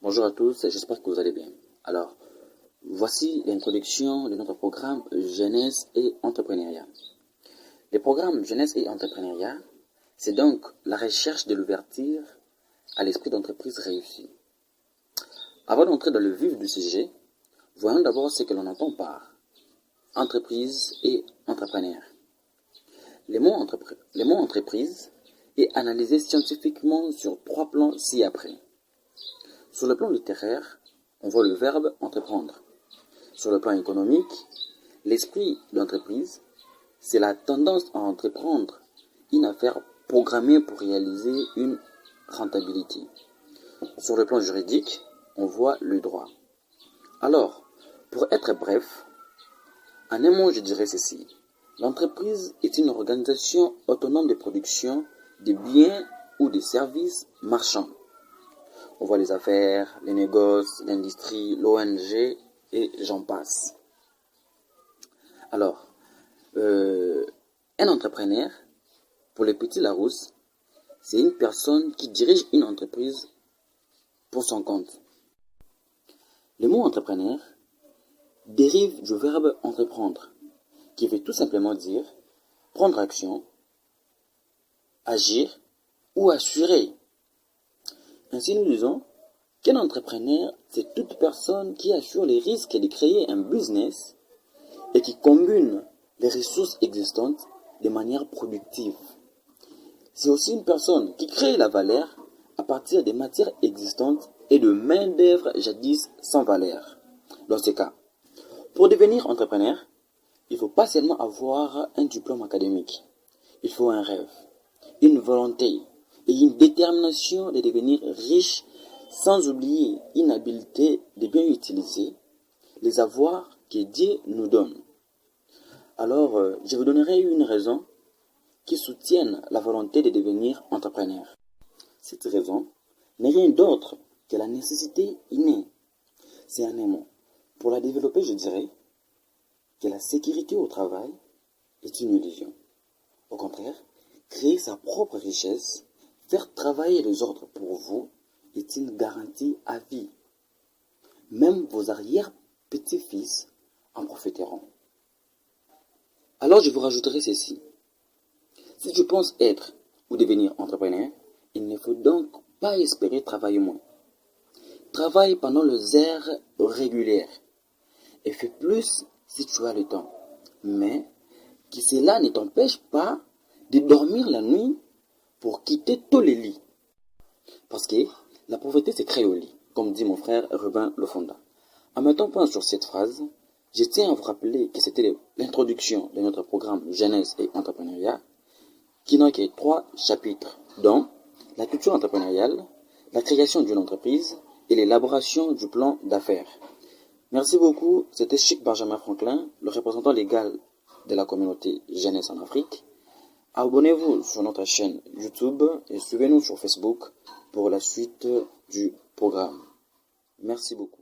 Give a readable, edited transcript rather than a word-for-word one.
Bonjour à tous, j'espère que vous allez bien. Alors, voici l'introduction de notre programme Jeunesse et Entrepreneuriat. Le programme Jeunesse et Entrepreneuriat, c'est donc la recherche de l'ouverture à l'esprit d'entreprise réussie. Avant d'entrer dans le vif du sujet, voyons d'abord ce que l'on entend par entreprise et entrepreneur. Le mot entreprise est analysé scientifiquement sur 3 plans ci-après. Sur le plan littéraire, on voit le verbe entreprendre. Sur le plan économique, l'esprit d'entreprise, c'est la tendance à entreprendre une affaire programmée pour réaliser une rentabilité. Sur le plan juridique, on voit le droit. Alors, pour être bref, en un mot, je dirais ceci. L'entreprise est une organisation autonome de production de biens ou de services marchands. On voit les affaires, les négoces, l'industrie, l'ONG et j'en passe. Alors, un entrepreneur, pour les petits Larousse, c'est une personne qui dirige une entreprise pour son compte. Le mot entrepreneur dérive du verbe entreprendre, qui veut tout simplement dire prendre action, agir ou assurer. Ainsi, nous disons qu'un entrepreneur, c'est toute personne qui assure les risques de créer un business et qui combine les ressources existantes de manière productive. C'est aussi une personne qui crée la valeur à partir des matières existantes et de main-d'œuvre jadis sans valeur. Dans ce cas, pour devenir entrepreneur, il ne faut pas seulement avoir un diplôme académique. Il faut un rêve, une volonté et une détermination de devenir riche sans oublier une habileté de bien utiliser les avoirs que Dieu nous donne. Alors, je vous donnerai une raison qui soutienne la volonté de devenir entrepreneur. Cette raison n'est rien d'autre que la nécessité innée. C'est un mot. Pour la développer, je dirais que la sécurité au travail est une illusion. Au contraire, créer sa propre richesse, faire travailler les autres pour vous, est une garantie à vie. Même vos arrière-petits-fils en profiteront. Alors je vous rajouterai ceci. Si tu penses être ou devenir entrepreneur, il ne faut donc pas espérer travailler moins. Travaille pendant les heures régulières et fais plus si tu as le temps. Mais que cela ne t'empêche pas de dormir la nuit pour quitter tous les lits. Parce que la pauvreté se crée au lit, comme dit mon frère Rubin Lofonda. En mettant point sur cette phrase, je tiens à vous rappeler que c'était l'introduction de notre programme Jeunesse et Entrepreneuriat, qui n'a que 3 chapitres, dont la culture entrepreneuriale, la création d'une entreprise et l'élaboration du plan d'affaires. Merci beaucoup, c'était Chic Benjamin Franklin, le représentant légal de la communauté Jeunesse en Afrique. Abonnez-vous sur notre chaîne YouTube et suivez-nous sur Facebook pour la suite du programme. Merci beaucoup.